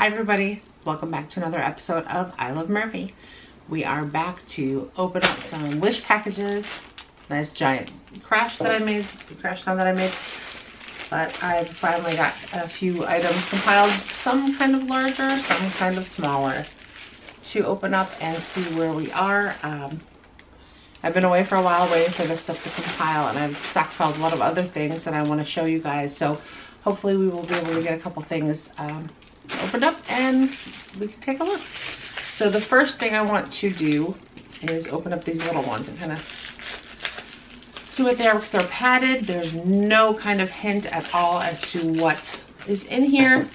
Hi everybody, welcome back to another episode of I Love Murphy. We are back to open up some Wish packages. Nice giant crash down that I made. But I finally got a few items compiled, some kind of larger, some kind of smaller, to open up and see where we are. I've been away for a while waiting for this stuff to compile, and I've stockpiled a lot of other things that I want to show you guys. So hopefully we will be able to get a couple things opened up and we can take a look. So the first thing I want to do is open up these little ones and kind of see what they are, because they're padded. There's no kind of hint at all as to what is in here.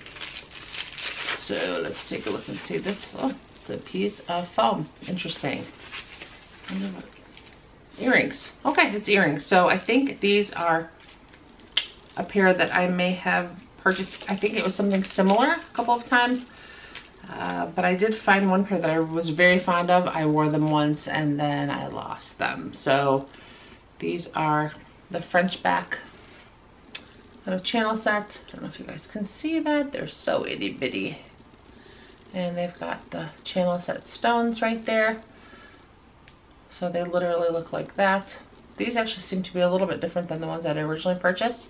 So let's take a look and see this. Oh, it's a piece of foam. Interesting. Earrings. Okay, it's earrings. So I think these are a pair that I may have purchased. I think it was something similar a couple of times. But I did find one pair that I was very fond of. I wore them once and then I lost them. So these are the French back kind of channel set. I don't know if you guys can see that. They're so itty bitty. And they've got the channel set stones right there. So they literally look like that. These actually seem to be a little bit different than the ones that I originally purchased.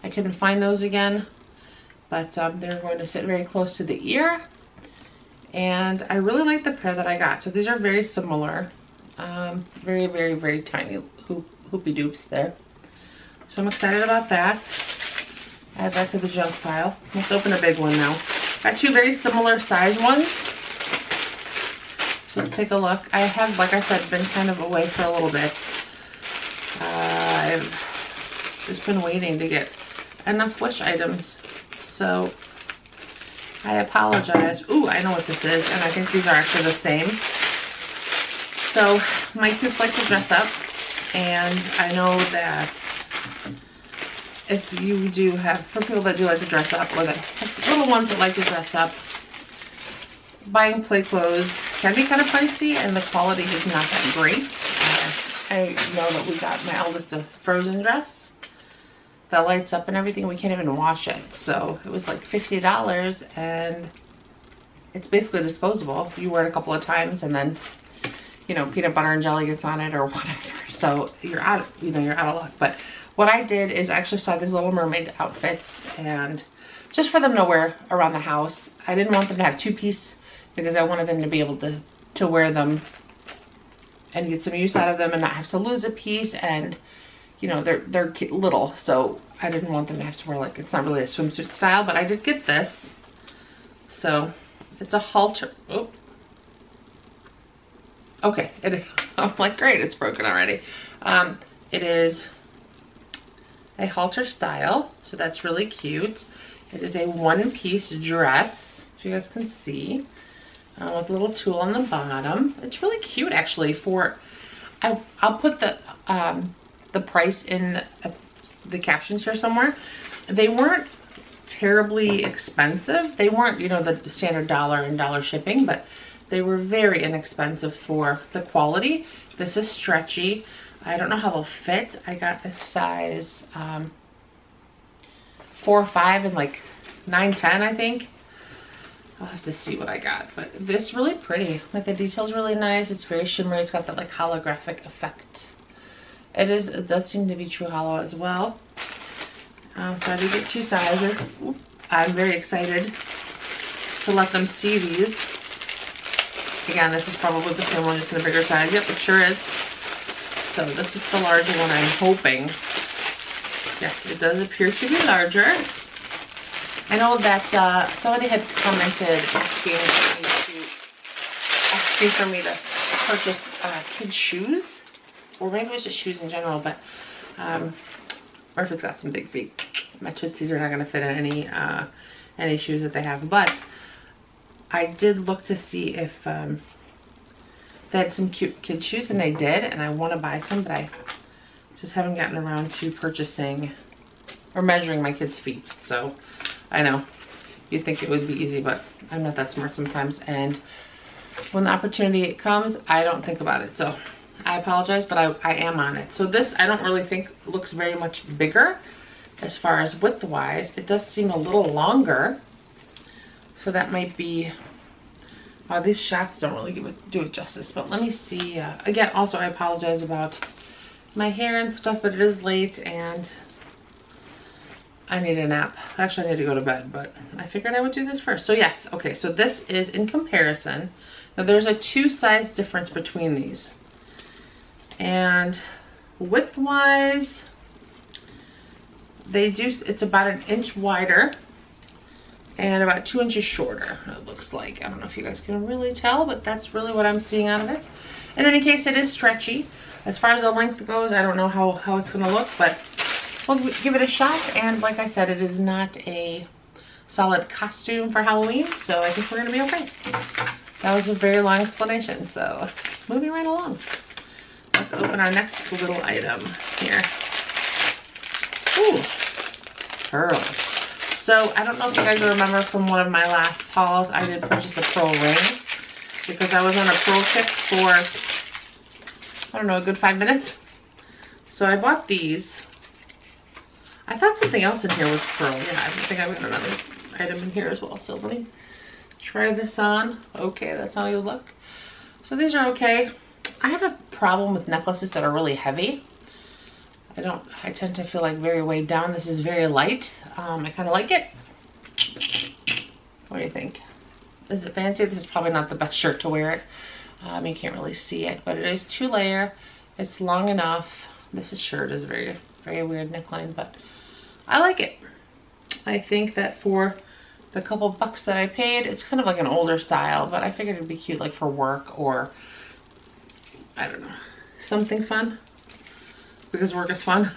I couldn't find those again, but they're going to sit very close to the ear. And I really like the pair that I got. So these are very similar. Very, very, very tiny hoopy doops there. So I'm excited about that. Add that to the junk pile. Let's open a big one now. Got two very similar size ones. So let's take a look. I have, like I said, been kind of away for a little bit. I've just been waiting to get enough Wish items. So I apologize. Ooh, I know what this is, and I think these are actually the same. So my kids like to dress up, and I know that if you do have, for people that do like to dress up, or the little ones that like to dress up, buying play clothes can be kind of pricey, and the quality is not that great. I know that we got my eldest a Frozen dress that lights up and everything. We can't even wash it. So it was like $50, and it's basically disposable. You wear it a couple of times and then, you know, peanut butter and jelly gets on it or whatever. So you're out, you're out of luck. But what I did is I actually saw these Little Mermaid outfits, and just for them to wear around the house. I didn't want them to have two-piece because I wanted them to be able to wear them and get some use out of them and not have to lose a piece. And you know, they're little, so I didn't want them to have to wear, like, it's not really a swimsuit style, but I did get this. So it's a halter. Oh, okay. I'm like, great, it's broken already. It is a halter style, so that's really cute. It is a one-piece dress, so you guys can see, with a little tulle on the bottom. It's really cute, actually. I'll put the price in the captions here somewhere. They weren't terribly expensive. They weren't, you know, the standard $1 and $1 shipping, but they were very inexpensive for the quality. This is stretchy. I don't know how they'll fit. I got a size 4 or 5 and like 9-10, I think. I'll have to see what I got, but this is really pretty. Like, the detail's really nice. It's very shimmery. It's got that like holographic effect. It does seem to be true hollow as well. So I did get 2 sizes. Oop. I'm very excited to let them see these. Again, this is probably the same one, just in a bigger size. Yep, it sure is. So this is the larger one, I'm hoping. Yes, it does appear to be larger. I know that somebody had commented asking for me to purchase kids' shoes. Or maybe it's just shoes in general, but or if it's got some big feet. My Tootsies are not going to fit in any shoes that they have. But I did look to see if they had some cute kid shoes, and they did, and I want to buy some, but I just haven't gotten around to purchasing or measuring my kids' feet. So I know you'd think it would be easy, but I'm not that smart sometimes, and when the opportunity comes, I don't think about it. So I apologize, but I am on it. So this, I don't really think looks very much bigger as far as width wise. It does seem a little longer. So that might be, these shots don't really do it justice, but let me see. Again, also I apologize about my hair and stuff, but it is late and I need a nap. Actually, I need to go to bed, but I figured I would do this first. So yes, okay, so this is in comparison. Now there's a 2 size difference between these. And width-wise, it's about 1 inch wider and about 2 inches shorter, it looks like. I don't know if you guys can really tell, but that's really what I'm seeing out of it. In any case, it is stretchy. As far as the length goes, I don't know how it's gonna look, but we'll give it a shot. And like I said, it is not a solid costume for Halloween, so I think we're gonna be okay. That was a very long explanation, so moving right along. Let's open our next little item here. Ooh, pearls. So I don't know if you guys remember from one of my last hauls, I did purchase a pearl ring because I was on a pearl kick for, I don't know, a good 5 minutes. So I bought these. I thought something else in here was pearl. Yeah, I think I've got another item in here as well. So let me try this on. Okay, that's how you look. So these are okay. I have a problem with necklaces that are really heavy. I tend to feel like very weighed down. This is very light. I kind of like it. What do you think? Is it fancy? This is probably not the best shirt to wear it. You can't really see it, but it is 2-layer. It's long enough. This shirt is very, very weird neckline, but I like it. I think that for the couple bucks that I paid, it's kind of like an older style, but I figured it'd be cute like for work or, I don't know, something fun. Because work is fun.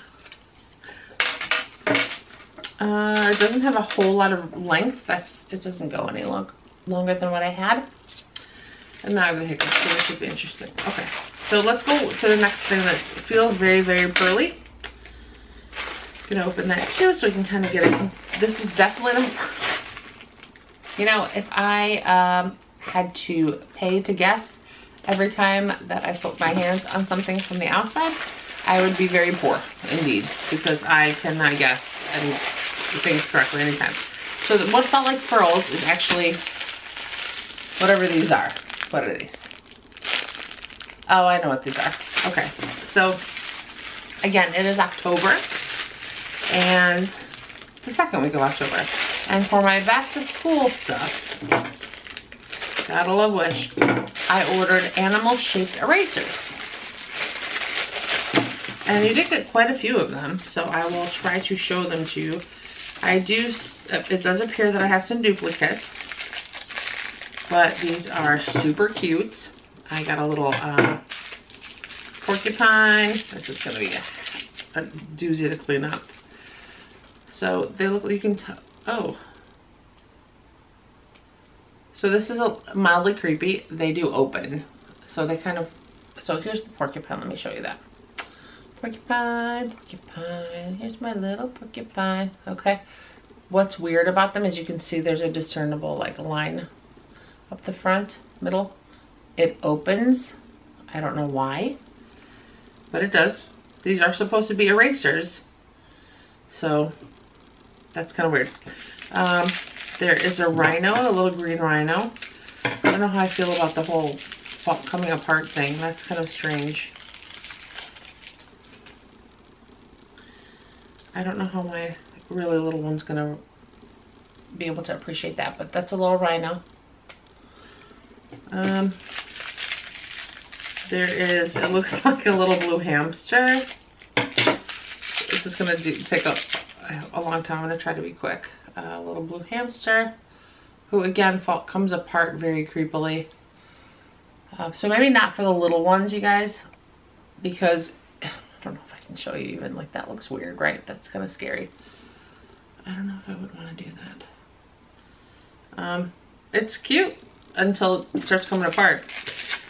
It doesn't have a whole lot of length. It doesn't go any longer than what I had. And now I have the hiccups, so this should be interesting. Okay, so let's go to the next thing that feels very, very pearly. I'm gonna open that too so we can kind of get it. This is definitely not, you know, if I had to pay to guess every time that I put my hands on something from the outside, I would be very poor indeed, because I cannot guess any things correctly anytime. So what felt like pearls is actually whatever these are. What are these? Oh, I know what these are. Okay, so again, it is October and the second week of October. And for my back to school stuff, gotta love Wish, I ordered animal shaped erasers. And you did get quite a few of them, so I will try to show them to you. It does appear that I have some duplicates, but these are super cute. I got a little porcupine. This is gonna be a doozy to clean up. So they look, you can tell, oh. So this is mildly creepy. They do open. So they kind of, so here's the porcupine, let me show you that. Porcupine, porcupine, here's my little porcupine, okay. What's weird about them is you can see there's a discernible like line up the front, middle. It opens, I don't know why, but it does. These are supposed to be erasers, so that's kind of weird. There is a rhino, a little green rhino. I don't know how I feel about the whole coming apart thing. That's kind of strange. I don't know how my really little one's gonna be able to appreciate that, but that's a little rhino. There is, it looks like a little blue hamster. This is gonna take a long time. I'm gonna try to be quick. A little blue hamster, who again comes apart very creepily. So maybe not for the little ones, you guys, because I don't know if I can show you even, like that looks weird, right? That's kind of scary. I don't know if I would want to do that. It's cute until it starts coming apart.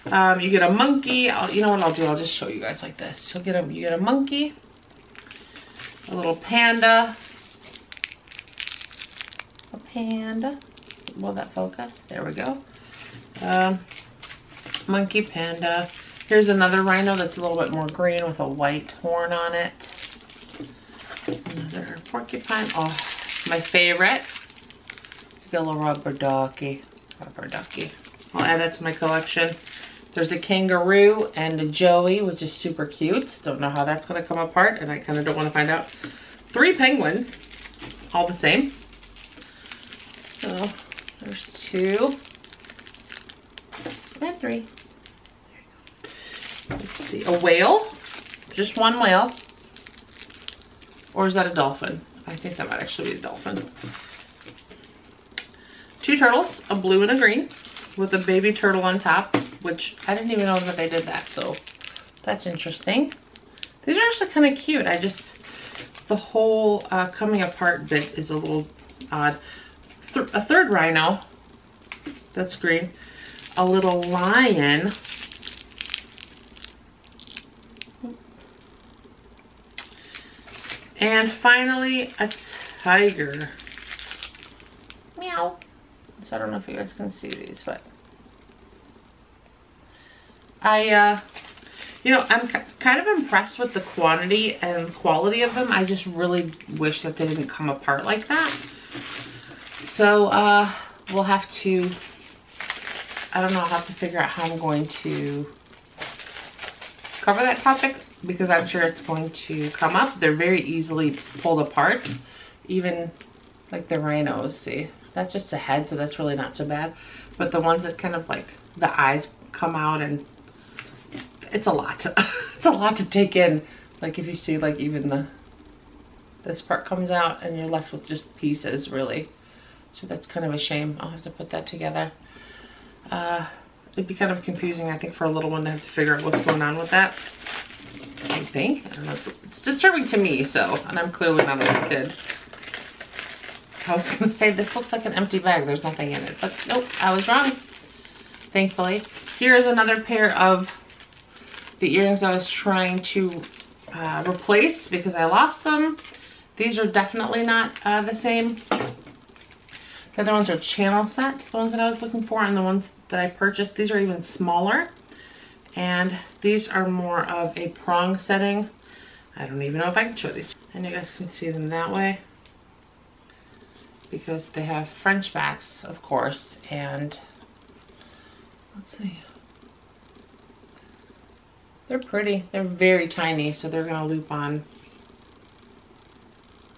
You get a monkey. You know what I'll do? I'll just show you guys like this. You get a monkey, a little panda, a panda. Will that focus? There we go. Monkey, panda. Here's another rhino that's a little bit more green with a white horn on it. Another porcupine. Oh, my favorite. Get a little rubber ducky. Rubber ducky. I'll add that to my collection. There's a kangaroo and a joey, which is super cute. Don't know how that's going to come apart, and I kind of don't want to find out. 3 penguins, all the same. So there's 2 and 3. Let's see, a whale, just 1 whale. Or is that a dolphin? I think that might actually be a dolphin. 2 turtles, a blue and a green, with a baby turtle on top, which I didn't even know that they did that, so that's interesting. These are actually kind of cute. The whole coming apart bit is a little odd. A third rhino, that's green. A little lion. And finally, a tiger. Meow. So I don't know if you guys can see these, but you know, I'm kind of impressed with the quantity and quality of them. I just really wish that they didn't come apart like that. So we'll have to, I don't know, I'll have to figure out how I'm going to cover that topic, because I'm sure it's going to come up. They're very easily pulled apart, even like the rhinos. See, that's just a head, so that's really not so bad. But the ones that kind of like the eyes come out, and it's a lot. It's a lot to take in. Like if you see, like even this part comes out, and you're left with just pieces, really. So that's kind of a shame. I'll have to put that together. It'd be kind of confusing, I think, for a little one to have to figure out what's going on with that. I think. I don't know. It's disturbing to me, so, and I'm clearly not a little kid. I was gonna say this looks like an empty bag. There's nothing in it, but nope, I was wrong. Thankfully. Here's another pair of the earrings I was trying to replace because I lost them. These are definitely not the same. The other ones are channel set, the ones that I was looking for, and the ones that I purchased. These are even smaller. And these are more of a prong setting. I don't even know if I can show these. And you guys can see them that way, because they have French backs, of course. And let's see. They're pretty. They're very tiny, so they're gonna loop on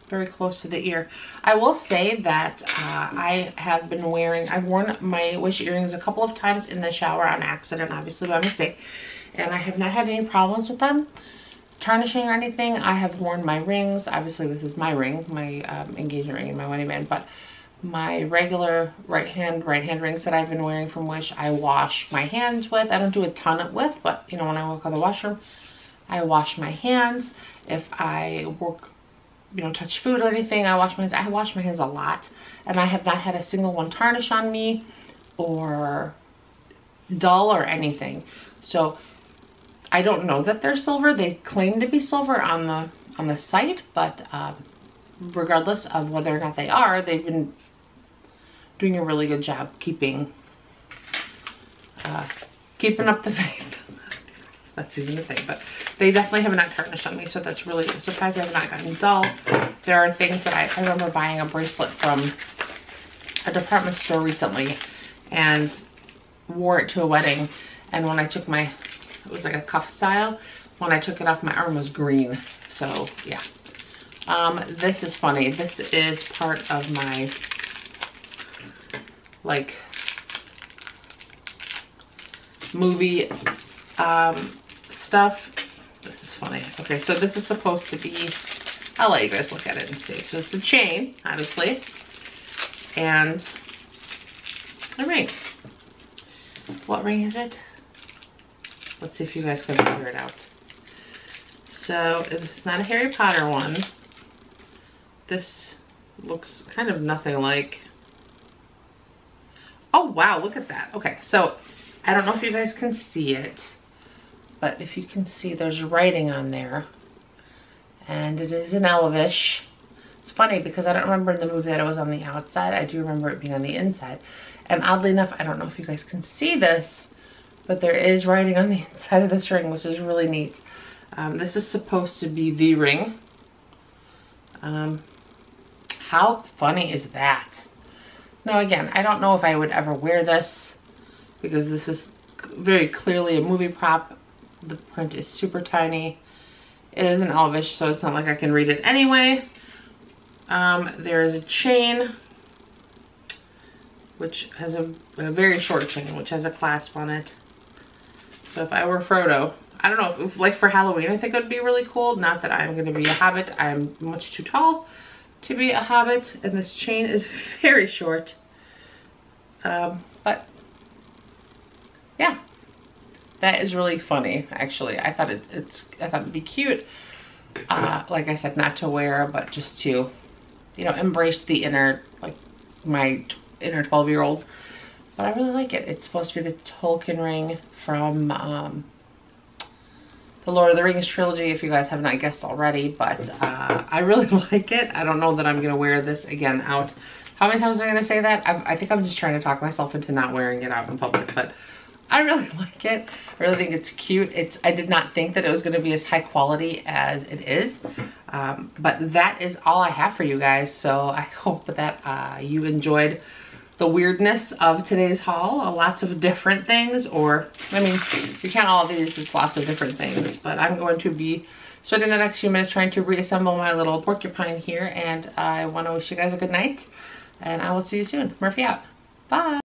very close to the ear. I will say that I have been wearing, I've worn my Wish earrings a couple of times in the shower on accident, obviously by mistake, and I have not had any problems with them tarnishing or anything. I have worn my rings. Obviously this is my ring, my engagement ring and my wedding band, but my regular right hand rings that I've been wearing from Wish, I wash my hands with. I don't do a ton with, but you know, when I walk out of the washroom, I wash my hands. If I work, you know, touch food or anything, I wash my hands. I wash my hands a lot, and I have not had a single one tarnish on me or dull or anything. So I don't know that they're silver. They claim to be silver on the site, but regardless of whether or not they are, they've been doing a really good job keeping up the faith. That's even a thing, but they definitely have not tarnished on me, so that's really surprised they have not gotten dull. There are things that I remember buying a bracelet from a department store recently and wore it to a wedding, and when I took it was like a cuff style, when I took it off, my arm was green. So yeah. This is funny. This is part of my like movie stuff. This is funny. Okay, so this is supposed to be, I'll let you guys look at it and see. So it's a chain, obviously, and a ring. What ring is it? Let's see if you guys can figure it out. So it's not a Harry Potter one. This looks kind of nothing like. Oh wow, look at that. Okay, so I don't know if you guys can see it, but if you can see, there's writing on there, and it is an Elvish. It's funny because I don't remember in the movie that it was on the outside. I do remember it being on the inside, and oddly enough, I don't know if you guys can see this, but there is writing on the inside of this ring, which is really neat. This is supposed to be the ring. How funny is that? Now again, I don't know if I would ever wear this because this is very clearly a movie prop. The print is super tiny. It is an Elvish, so it's not like I can read it anyway. There is a chain, which has a very short chain, which has a clasp on it. So if I were Frodo, I don't know, if like for Halloween, I think it would be really cool. Not that I'm gonna be a hobbit. I'm much too tall to be a hobbit, and this chain is very short. But yeah, that is really funny, actually. I thought it'd be cute. Like I said, not to wear, but just to, you know, embrace the inner, like my inner 12-year-old. But I really like it. It's supposed to be the Tolkien ring from the Lord of the Rings trilogy, if you guys have not guessed already. But I really like it. I don't know that I'm gonna wear this again out. How many times am I gonna say that? I think I'm just trying to talk myself into not wearing it out in public, but I really like it. I really think it's cute. I did not think that it was gonna be as high quality as it is. But that is all I have for you guys. So I hope that you enjoyed the weirdness of today's haul. Lots of different things, or I mean, you count all of these, it's lots of different things. But I'm going to be spending the next few minutes trying to reassemble my little porcupine here, and I want to wish you guys a good night, and I will see you soon. Murphy out. Bye.